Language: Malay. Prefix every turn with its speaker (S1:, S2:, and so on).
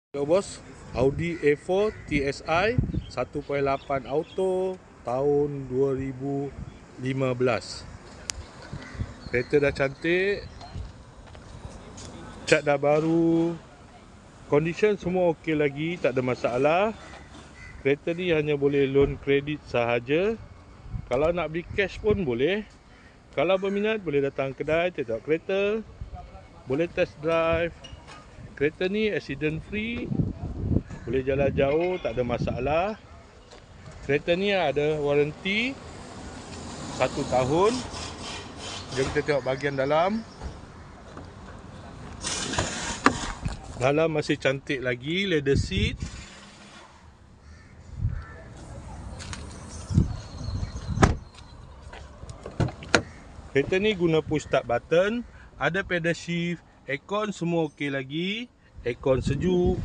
S1: Hello bos, Audi A4 TSI 1.8 auto tahun 2015. Kereta dah cantik, cat dah baru, condition semua okey lagi, tak ada masalah. Kereta ni hanya boleh loan kredit sahaja. Kalau nak beli cash pun boleh. Kalau berminat boleh datang kedai tengok kereta, boleh test drive. Kereta ni accident free, boleh jalan jauh, tak ada masalah. Kereta ni ada waranti 1 tahun. Jom kita tengok bahagian dalam. Dalam masih cantik lagi, leather seat. Kereta ni guna push start button, ada pedal shift, aircon semua okey lagi, aircon sejuk.